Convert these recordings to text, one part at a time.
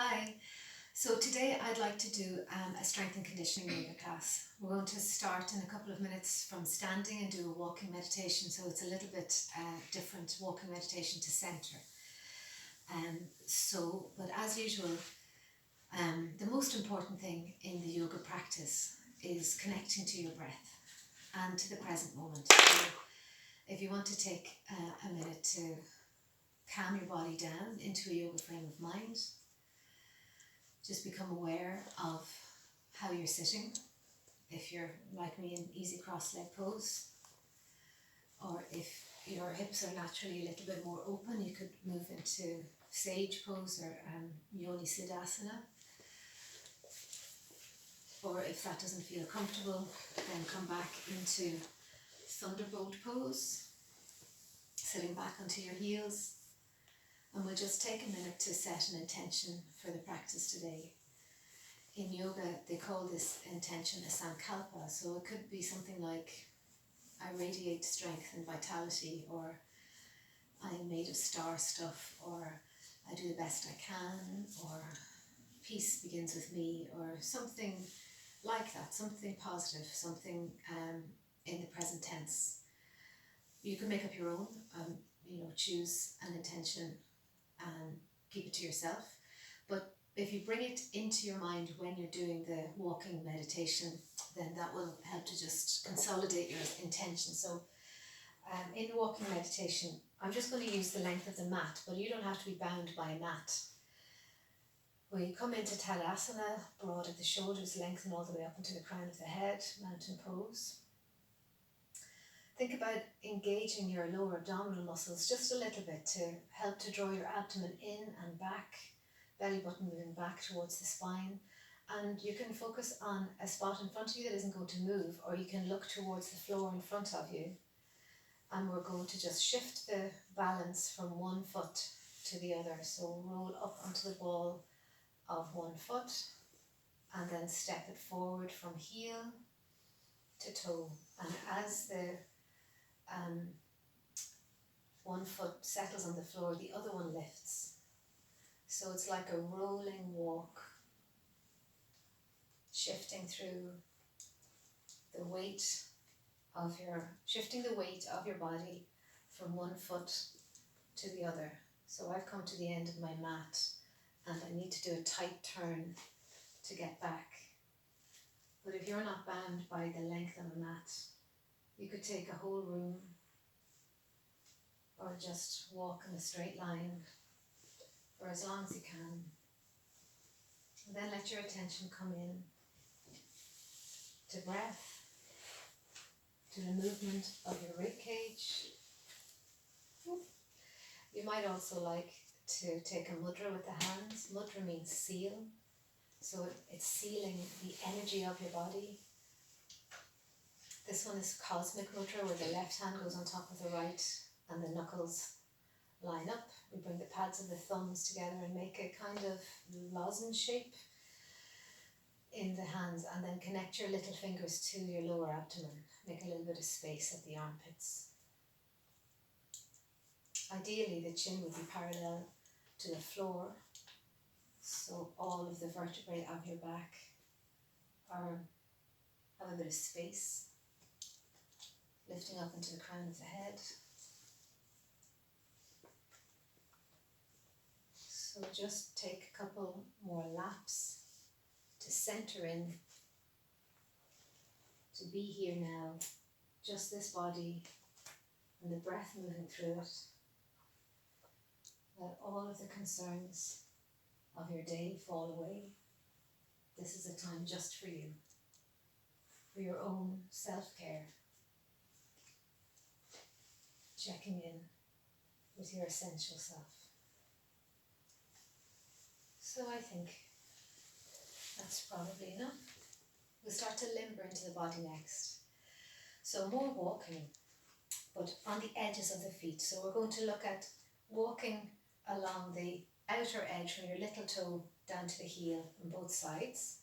Hi. So today I'd like to do a strength and conditioning yoga class. We're going to start in a couple of minutes from standing and do a walking meditation. So it's a little bit different walking meditation to center. But as usual, the most important thing in the yoga practice is connecting to your breath and to the present moment. So if you want to take a minute to calm your body down into a yoga frame of mind, just become aware of how you're sitting. If you're like me in easy cross-leg pose, or if your hips are naturally a little bit more open, you could move into sage pose or yoni siddhasana. Or if that doesn't feel comfortable, then come back into thunderbolt pose, sitting back onto your heels. And we'll just take a minute to set an intention for the practice today. In yoga, they call this intention a sankalpa, so it could be something like, I radiate strength and vitality, or I am made of star stuff, or I do the best I can, or peace begins with me, or something like that, something positive, something in the present tense. You can make up your own, choose an intention and keep it to yourself. But if you bring it into your mind when you're doing the walking meditation, then that will help to just consolidate your intention. So in walking meditation, I'm just going to use the length of the mat, but you don't have to be bound by a mat. We come into Tadasana, broad at the shoulders, lengthen all the way up into the crown of the head, mountain pose. Think about engaging your lower abdominal muscles just a little bit to help to draw your abdomen in and back, belly button moving back towards the spine. And you can focus on a spot in front of you that isn't going to move, or you can look towards the floor in front of you. And we're going to just shift the balance from one foot to the other. So roll up onto the ball of one foot and then step it forward from heel to toe. And as the one foot settles on the floor, the other one lifts. So it's like a rolling walk, shifting the weight of your body from one foot to the other. So I've come to the end of my mat and I need to do a tight turn to get back. But if you're not bound by the length of a mat, you could take a whole room or just walk in a straight line for as long as you can. And then let your attention come in to breath, to the movement of your rib cage. You might also like to take a mudra with the hands. Mudra means seal, so it's sealing the energy of your body. This one is cosmic mudra, where the left hand goes on top of the right and the knuckles line up. We bring the pads of the thumbs together and make a kind of lozenge shape in the hands, and then connect your little fingers to your lower abdomen. Make a little bit of space at the armpits. Ideally, the chin would be parallel to the floor, so all of the vertebrae of your back have a bit of space, lifting up into the crown of the head. So just take a couple more laps to center in, to be here now, just this body and the breath moving through it. Let all of the concerns of your day fall away. This is a time just for you, for your own self-care, checking in with your essential self. So I think that's probably enough. We'll start to limber into the body next. So more walking, but on the edges of the feet. So we're going to look at walking along the outer edge from your little toe down to the heel on both sides.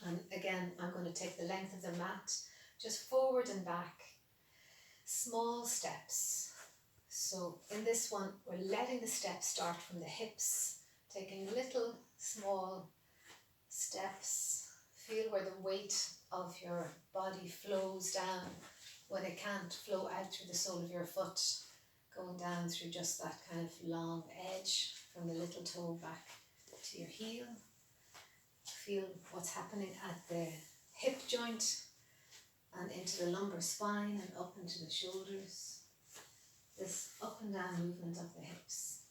And again, I'm going to take the length of the mat, just forward and back, small steps. So in this one, we're letting the steps start from the hips taking little small steps. Feel where the weight of your body flows down when it can't flow out through the sole of your foot, going down through just that kind of long edge from the little toe back to your heel. Feel what's happening at the hip joint and into the lumbar spine and up into the shoulders. This up and down movement of the hips.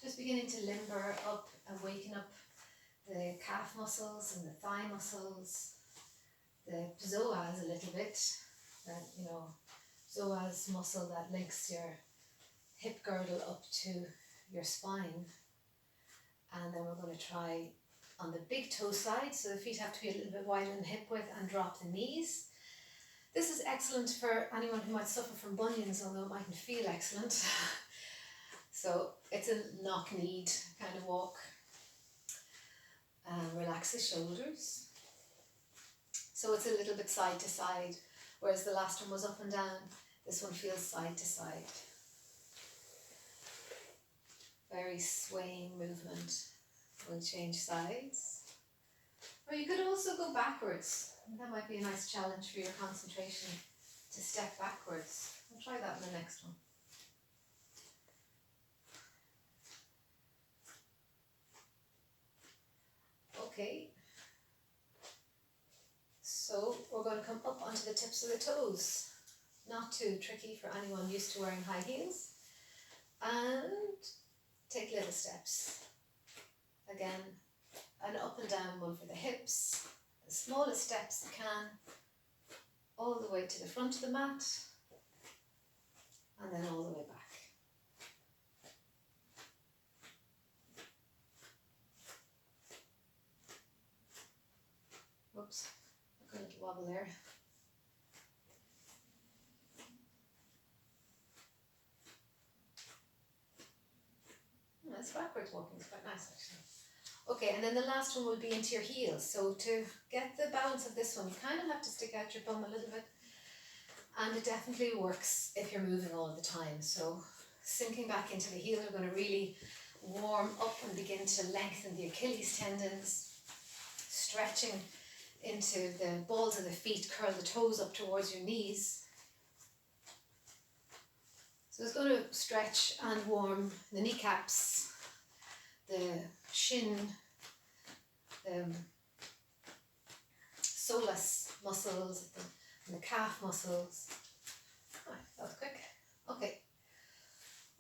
Just beginning to limber up and waken up the calf muscles and the thigh muscles, the psoas a little bit, that, you know, psoas muscle that links your hip girdle up to your spine. And then we're going to try on the big toe side, so the feet have to be a little bit wider than hip width, and drop the knees. This is excellent for anyone who might suffer from bunions, although it mightn't feel excellent. So it's a knock-kneed kind of walk. Relax the shoulders. So it's a little bit side to side, whereas the last one was up and down. This one feels side to side. Very swaying movement. We'll change sides. Or you could also go backwards. That might be a nice challenge for your concentration, to step backwards. I'll try that in the next one. Okay. So we're going to come up onto the tips of the toes. Not too tricky for anyone used to wearing high heels. And take little steps. Again, an up and down one for the hips. The smallest steps you can, all the way to the front of the mat, and then all the way back. Whoops, I got a little wobble there. This backwards walking is quite nice actually. Okay, and then the last one will be into your heels. So to get the balance of this one, you kind of have to stick out your bum a little bit. And it definitely works if you're moving all the time. So sinking back into the heel, you're going to really warm up and begin to lengthen the Achilles tendons, stretching into the balls of the feet, curl the toes up towards your knees. So it's going to stretch and warm the kneecaps, the shin, the soleus muscles, and the calf muscles. Oh, that was quick. Okay.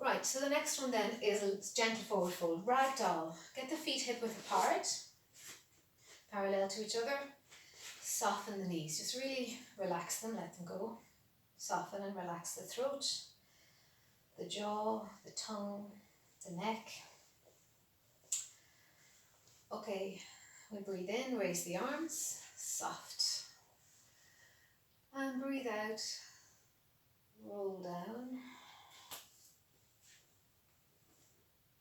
Right, so the next one then is a gentle forward fold. Ragdoll. Get the feet hip width apart, parallel to each other. Soften the knees. Just really relax them, let them go. Soften and relax the throat, the jaw, the tongue, the neck. Okay, we breathe in, raise the arms, soft. And breathe out, roll down.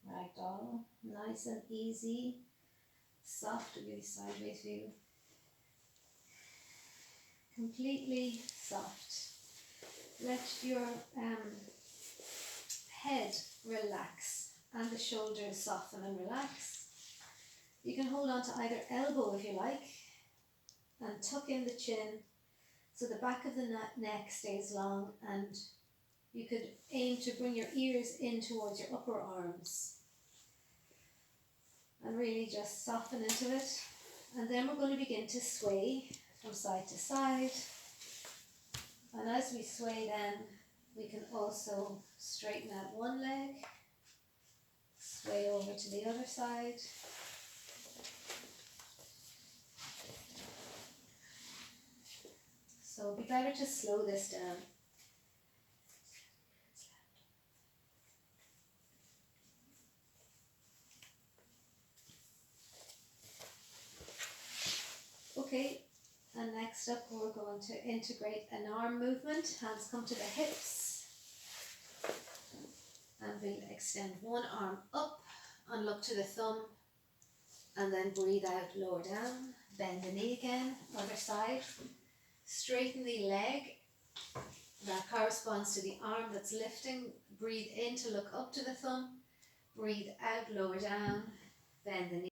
Ragdoll, nice and easy, soft, really sideways view. Completely soft. Let your head relax and the shoulders soften and relax. You can hold on to either elbow if you like and tuck in the chin so the back of the neck stays long, and you could aim to bring your ears in towards your upper arms and really just soften into it. And then we're going to begin to sway from side to side, and as we sway then we can also straighten out one leg, sway over to the other side. So it'd be better to slow this down. Okay, and next up we're going to integrate an arm movement. Hands come to the hips. And we'll extend one arm up and look to the thumb. And then breathe out, lower down. Bend the knee again, other side. Straighten the leg. That corresponds to the arm that's lifting. Breathe in to look up to the thumb. Breathe out, lower down, bend the knee.